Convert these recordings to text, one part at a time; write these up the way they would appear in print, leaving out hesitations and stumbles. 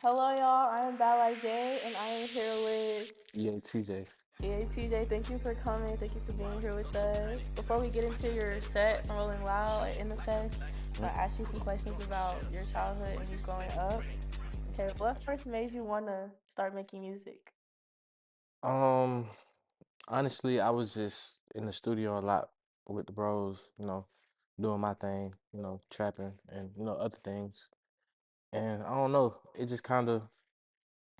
Hello, y'all. I am BadLikeJay, and I am here with EATJ. EATJ. Thank you for coming. Thank you for being here with us. Before we get into your set from Rolling Loud and In the Fest, I'm gonna ask you some questions about your childhood and you growing up. Okay, what first made you wanna start making music? Um, Honestly, I was just in the studio a lot with the bros, doing my thing, trapping and other things. And I don't know, it just kind of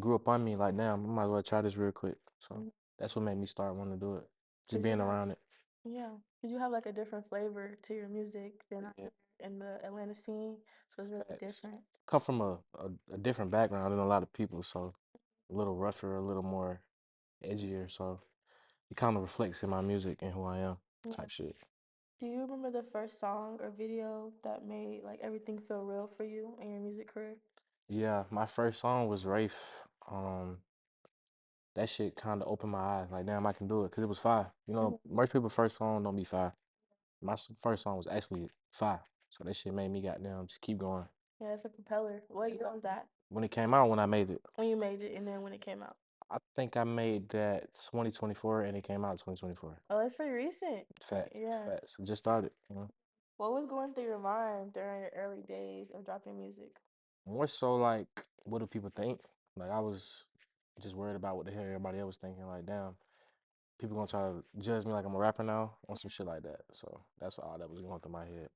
grew up on me like, damn, I might as well try this real quick. So Mm. that's what made me start wanting to do it. Just Did you being have, around it. yeah, did you have like a different flavor to your music than Yeah, in the Atlanta scene? So it's really facts. different. Come from a different background than a lot of people, so a little rougher, a little more edgier. So it kind of reflects in my music and who I am, Yeah. type shit. Do you remember the first song or video that made like everything feel real for you in your music career? Yeah, my first song was Rafe. That shit kind of opened my eyes. Like, damn, I can do it because it was fire. Mhm. Most people first song don't be fire. My first song was actually fire. So that shit made me goddamn just keep going. Yeah, it's a propeller. What year was that? When it came out, when I made it, When you made it and then when it came out? I think I made that 2024 and it came out 2024. Oh, it's pretty recent. Facts, Yeah. facts. Just started. What was going through your mind during your early days of dropping music? More so like, what do people think? Like, I was just worried about what the hell everybody else was thinking. Like, damn, people gonna try to judge me like I'm a rapper now on some shit like that. So that's all that was going through my head.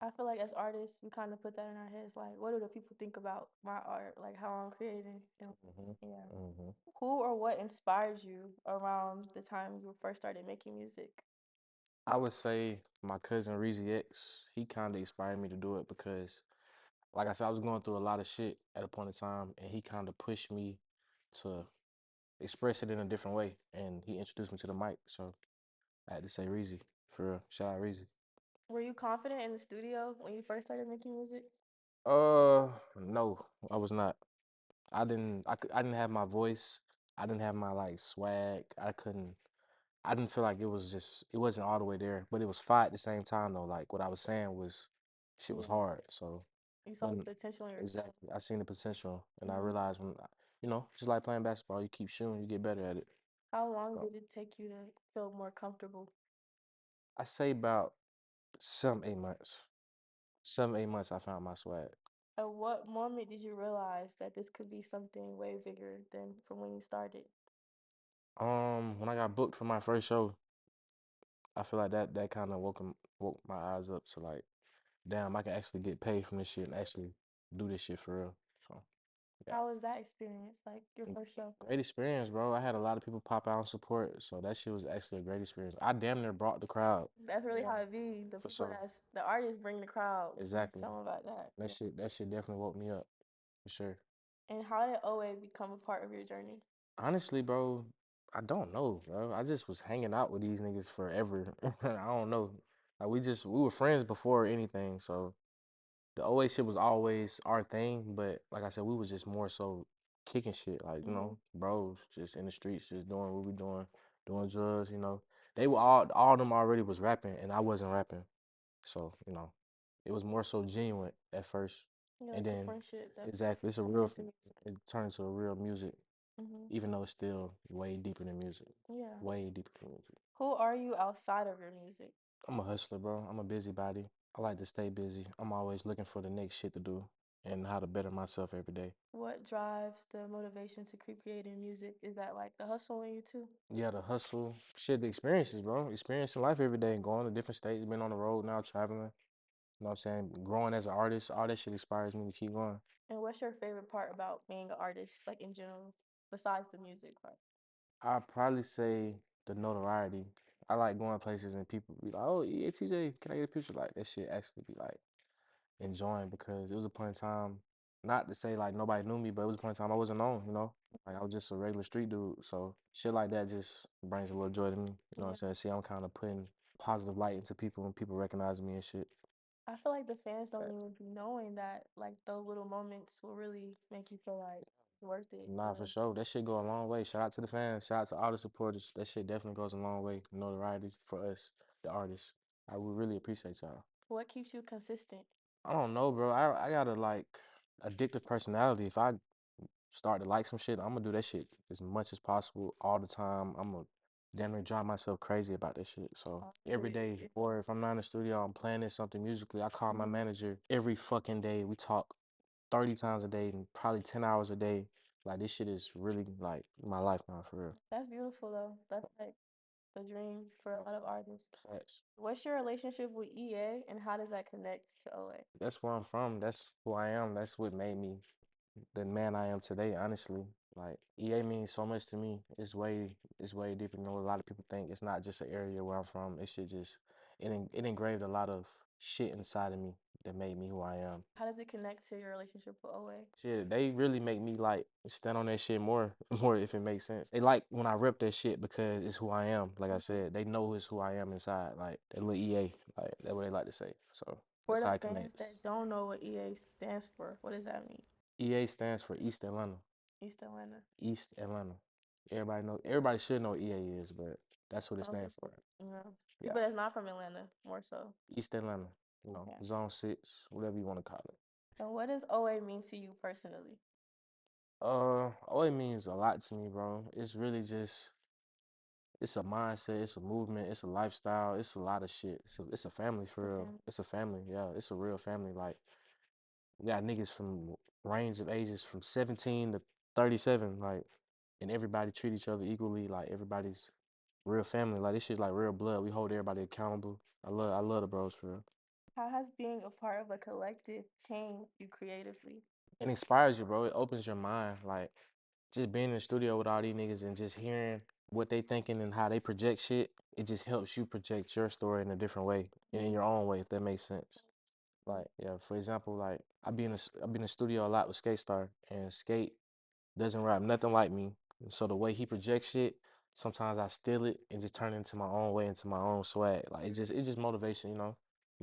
I feel like as artists, we kind of put that in our heads. Like, what do the people think about my art? Like, how I'm creating? hmm Yeah. hmm Who or what inspired you around the time you first started making music? I would say my cousin Reezy X, he kind of inspired me to do it because, like I said, I was going through a lot of shit at a point in time, and he kind of pushed me to express it in a different way, and he introduced me to the mic. So I had to say Reezy, for real. Shout out Reezy. Were you confident in the studio when you first started making music? No, I was not. I didn't have my voice. I didn't have my like swag. I didn't feel like it wasn't all the way there, but it was fine at the same time though. Like what I was saying was, shit was Yeah. hard. So You saw the when potential in yourself. exactly, I seen the potential, and I Hmm. realized just like playing basketball, you keep shooting, you get better at it. How long So did it take you to feel more comfortable? I say about 7, 8 months. 7, 8 months, I found my swag. At what moment did you realize that this could be something way bigger than from when you started? When I got booked for my first show, I feel like that kind of woke my eyes up to like, damn, I can actually get paid from this shit and actually do this shit for real. So yeah. How was that experience? Like your first show? Great experience, bro. I had a lot of people pop out and support, so that shit was actually a great experience. I damn near brought the crowd. That's really Yeah, how it be. The for people sure. that's the artists bring the crowd. Exactly. Tell them about that. That shit definitely woke me up, for sure. And how did OA become a part of your journey? Honestly, bro, I don't know, bro. I just was hanging out with these niggas forever. I don't know. Like we were friends before anything, so the OA shit was always our thing, but like I said, we was just more so kicking shit, like, Hmm. bros just in the streets, just doing what we doing drugs. They were all of them already was rapping and I wasn't rapping. So, it was more so genuine at first. Yeah, And like a then friendship that exactly, turned into music. it turned into a real music, Hmm. even though it's still way deeper than music. Yeah. Way deeper than music. Who are you outside of your music? I'm a hustler, bro. I'm a busybody. I like to stay busy. I'm always looking for the next shit to do and how to better myself every day. What drives the motivation to keep creating music? Is that like the hustle in you too? Yeah, the hustle, shit, the experiences, bro. Experiencing life every day, going to different states, been on the road now, traveling. You know what I'm saying? Growing as an artist, all that shit inspires me to keep going. And what's your favorite part about being an artist, like in general, besides the music part? I'd probably say the notoriety. I like going places and people be like, "Oh, EATJ, can I get a picture?" Like that shit actually be like enjoying because it was a point in time, not to say like nobody knew me, but it was a point in time I wasn't known. Like I was just a regular street dude. So shit like that just brings a little joy to me. You know what Yeah. I'm saying? See, I'm kind of putting positive light into people when people recognize me and shit. I feel like the fans don't Facts. even be knowing that like those little moments will really make you feel like it's worth it. Nah, for sure. That shit go a long way. Shout out to the fans. Shout out to all the supporters. That shit definitely goes a long way. Notoriety for us, the artists. I would really appreciate y'all. What keeps you consistent? I don't know, bro. I got a like addictive personality. If I start to like some shit, I'm gonna do that shit as much as possible all the time. I'm gonna damn near drive myself crazy about that shit. So every day, or if I'm not in the studio, I'm planning something musically. I call my manager every fucking day. We talk 30 times a day and probably 10 hours a day. Like this shit is really like my life now for real. That's beautiful though. That's like the dream for a lot of artists. Facts. What's your relationship with EA and how does that connect to OA? That's where I'm from. That's who I am. That's what made me the man I am today, honestly. Like EA means so much to me. It's way deeper than what a lot of people think. It's not just an area where I'm from. It should just it engraved a lot of shit inside of me that made me who I am. How does it connect to your relationship with OA? Shit, they really make me like stand on that shit more, more if it makes sense. They like when I rep that shit because it's who I am. Like I said, they know it's who I am inside. Like that little EA, like that's what they like to say. So For that's the how it fans connects. that don't know what EA stands for, what does that mean? EA stands for East Atlanta. East Atlanta. East Atlanta. Everybody know. Everybody should know what EA is, but that's what it stands for. Yeah. Yeah, People that's not from Atlanta, more so. East Atlanta. You know, Okay. Zone 6, whatever you want to call it. And what does OA mean to you personally? All it means a lot to me, bro. It's really just it's a mindset, it's a movement, it's a lifestyle, it's a lot of shit. It's a family for real. Family. It's a family, yeah. It's a real family. Like we got niggas from range of ages from 17 to 37, like, and everybody treat each other equally. Like everybody's real family. Like this shit's like real blood. We hold everybody accountable. I love the bros for real. How has being a part of a collective changed you creatively? It inspires you, bro. It opens your mind. Like just being in the studio with all these niggas and just hearing what they thinking and how they project shit, it just helps you project your story in a different way and in your own way, if that makes sense. Like, yeah, for example, like I be in the studio a lot with Skate Star, and Skate doesn't rap nothing like me. And so the way he projects shit, sometimes I steal it and just turn it into my own way, into my own swag. Like it's just motivation, you know.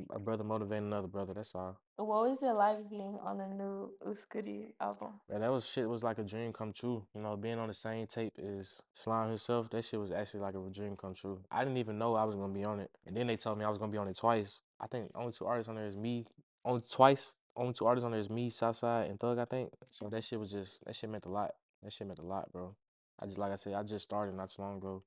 A brother motivating another brother, that's all. What was it like being on the new Uskudi album? Man, that was shit was like a dream come true. You know, being on the same tape as Slime himself, that shit was actually like a dream come true. I didn't even know I was gonna be on it. And then they told me I was gonna be on it twice. I think only two artists on there is me. Only twice. Only two artists on there is me, Southside, and Thug, I think. So that shit was just that shit meant a lot. That shit meant a lot, bro. I just like I said, I just started not too long ago.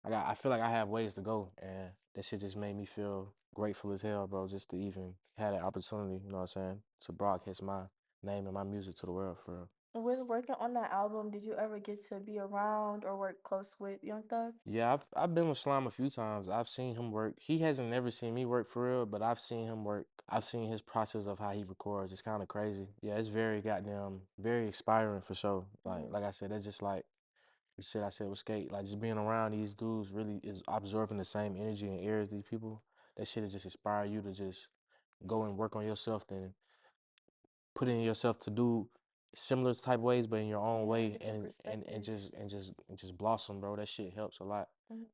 I feel like I have ways to go, and that shit just made me feel grateful as hell, bro, just to even have that opportunity, you know what I'm saying, to broadcast my name and my music to the world for real. With working on that album, did you ever get to be around or work close with Young Thug? Yeah, I've been with Slime a few times. I've seen him work. He hasn't never seen me work for real, but I've seen him work. I've seen his process of how he records. It's kind of crazy. Yeah, it's very goddamn, very inspiring for sure. Like I said, that's just like the shit I said with Skate. Like just being around these dudes really is absorbing the same energy and air as these people. That shit is just inspire you to just go and work on yourself and put in yourself to do similar type ways, but in your own way, and just blossom, bro. That shit helps a lot.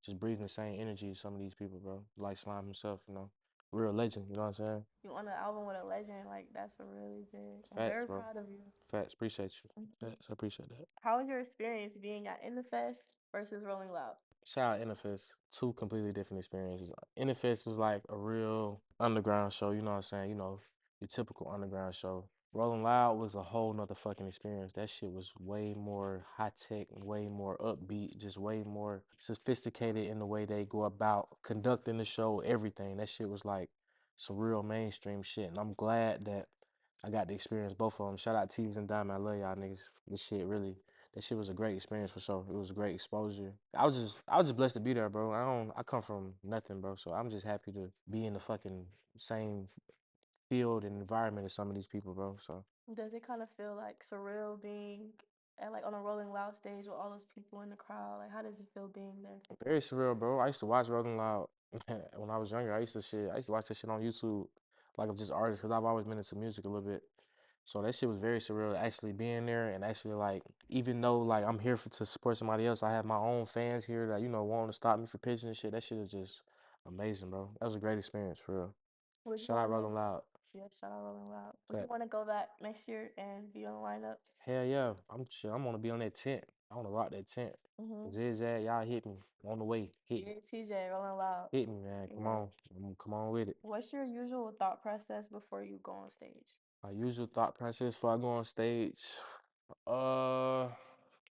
Just breathing the same energy as some of these people, bro. Like Slime himself, you know, real legend. You know what I'm saying? You on an album with a legend, like that's a really big. I'm Facts, very bro. proud of you. Facts. Appreciate you. Facts. I appreciate that. How was your experience being at In the Fest versus Rolling Loud? Shout out NFS. Two completely different experiences. NFS was like a real underground show, you know what I'm saying? You know, your typical underground show. Rolling Loud was a whole nother fucking experience. That shit was way more high tech, way more upbeat, just way more sophisticated in the way they go about conducting the show, everything. That shit was like some real mainstream shit. And I'm glad that I got to experience both of them. Shout out Tees and Diamond. I love y'all niggas. This shit really that shit was a great experience for sure. It was a great exposure. I was just blessed to be there, bro. I come from nothing, bro. So I'm just happy to be in the fucking same field and environment as some of these people, bro. So Does it kind of feel like surreal being at like on a Rolling Loud stage with all those people in the crowd? Like, how does it feel being there? very surreal, bro. I used to watch Rolling Loud when I was younger. I used to watch that shit on YouTube, like of just artists, because I've always been into music a little bit. So that shit was very surreal, actually being there and actually like, even though like I'm here to support somebody else, I have my own fans here that want to stop me for pitching and shit. That shit is just amazing, bro. That was a great experience for real. Would you Shout out want Rolling to? Loud. Yeah, shout out Rolling Loud. Would you Fact. want to go back next year and be on the lineup? Hell yeah, I'm shit. I'm gonna be on that tent. I wanna rock that tent. Zigzag, y'all hit me on the way. Hit me, EATJ, Rolling Loud. hit me, man. Come on, come on with it. What's your usual thought process before you go on stage? My usual thought process before I go on stage. I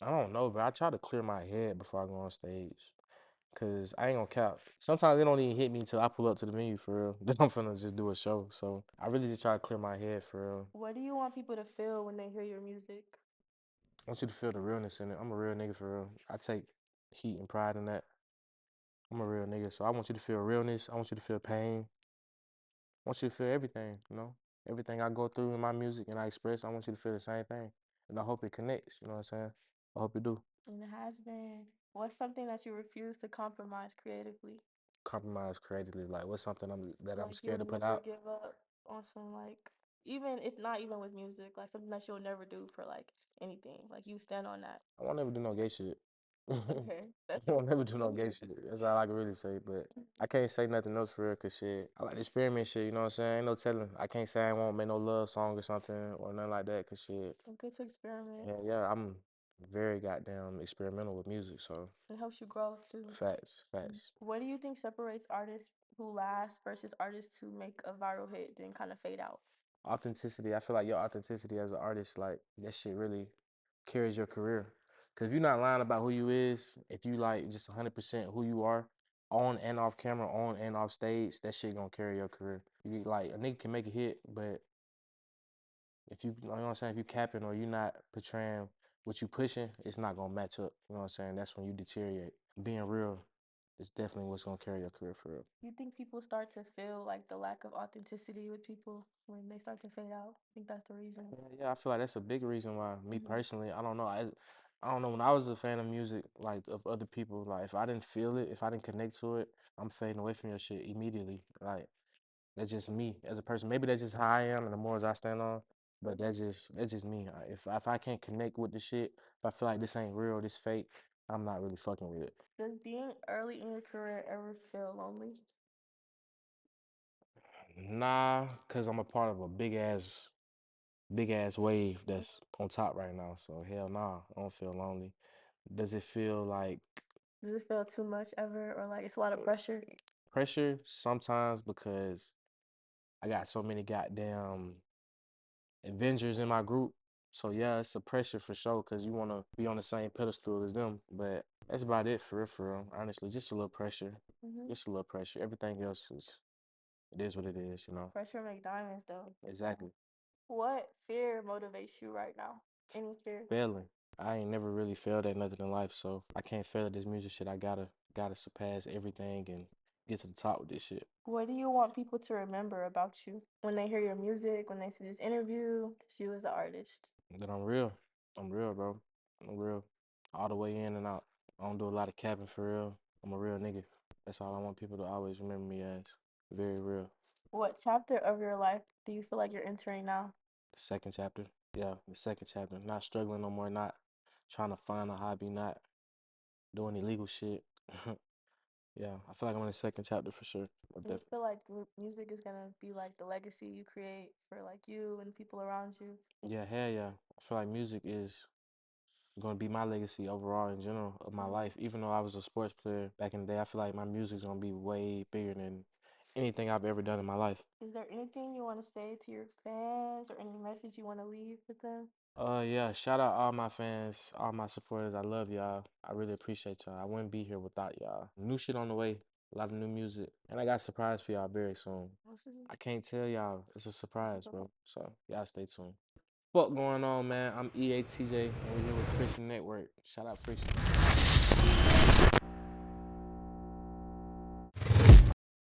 don't know, but I try to clear my head before I go on stage. Cause I ain't gonna cap. Sometimes it don't even hit me until I pull up to the venue for real. Then I'm finna just do a show. So I really just try to clear my head for real. What do you want people to feel when they hear your music? I want you to feel the realness in it. I'm a real nigga for real. I take heat and pride in that. I'm a real nigga, so I want you to feel realness. I want you to feel pain. I want you to feel everything, you know? Everything I go through in my music and I express, I want you to feel the same thing. And I hope it connects, you know what I'm saying? I hope it do. And it has been. What's something that you refuse to compromise creatively? Compromise creatively. Like what's something that I'm Like scared you'll to put never out? give up on some like even if not even with music, like something that you'll never do for like anything. Like you stand on that. I won't never do no gay shit. Okay. I That's won't never do no gay shit. That's all I can really say. But I can't say nothing else for real, cause shit, I like to experiment shit, you know what I'm saying? Ain't no telling. I can't say I won't make no love song or something or nothing like that, cause shit. good to experiment. Yeah, I'm very goddamn experimental with music, so It helps you grow too. facts. What do you think separates artists who last versus artists who make a viral hit then kind of fade out? Authenticity. I feel like your authenticity as an artist, like that shit really carries your career. Cause if you're not lying about who you is, if you like just 100% who you are, on and off camera, on and off stage, that shit gonna carry your career. You like a nigga can make a hit, but if you know what I'm saying, if you capping or you not portraying what you pushing, it's not gonna match up. You know what I'm saying? That's when you deteriorate. Being real is definitely what's gonna carry your career for real. You think people start to feel like the lack of authenticity with people when they start to fade out? I think that's the reason. Yeah, I feel like that's a big reason why. Me Mhm. personally, I don't know. I don't know. When I was a fan of music, like of other people, like if I didn't feel it, if I didn't connect to it, I'm fading away from your shit immediately. Like that's just me as a person. Maybe that's just how I am, and the morals I stand on. But that's just me. If I can't connect with the shit, if I feel like this ain't real, this fake, I'm not really fucking with it. Does being early in your career ever feel lonely? Nah, cause I'm a part of a big ass wave that's on top right now. So hell nah, I don't feel lonely. Does it feel like Does it feel too much ever or like it's a lot of pressure? pressure? Sometimes because I got so many goddamn Avengers in my group. So yeah, it's a pressure for sure because you want to be on the same pedestal as them. But that's about it for real. Honestly, just a little pressure. Hmm. Just a little pressure. Everything else it is what it is, you know. Pressure make diamonds though. Exactly. What fear motivates you right now? Any fear? Failing. I ain't never really failed at nothing in life, so I can't fail at this music shit. I gotta surpass everything and get to the top with this shit. What do you want people to remember about you when they hear your music, when they see this interview, just you as an artist? That I'm real. I'm real, bro. I'm real. All the way in and out. I don't do a lot of capping for real. I'm a real nigga. That's all I want people to always remember me as. Very real. What chapter of your life do you feel like you're entering now? The second chapter. Yeah, the second chapter. Not struggling no more, not trying to find a hobby, not doing illegal shit. Yeah, I feel like I'm in the second chapter for sure. Do you feel like music is gonna be like the legacy you create for like you and people around you? Yeah, hell yeah. I feel like music is gonna be my legacy overall in general of my life. Even though I was a sports player back in the day, I feel like my music's gonna be way bigger than anything I've ever done in my life. Is there anything you want to say to your fans or any message you want to leave with them? Yeah, shout out all my fans, all my supporters. I love y'all. I really appreciate y'all. I wouldn't be here without y'all. New shit on the way, a lot of new music, and I got a surprise for y'all very soon. What's this? I can't tell y'all. It's a surprise, bro. So y'all stay tuned. What going on, man? I'm EATJ, and we're here with Friction Network. Shout out Friction.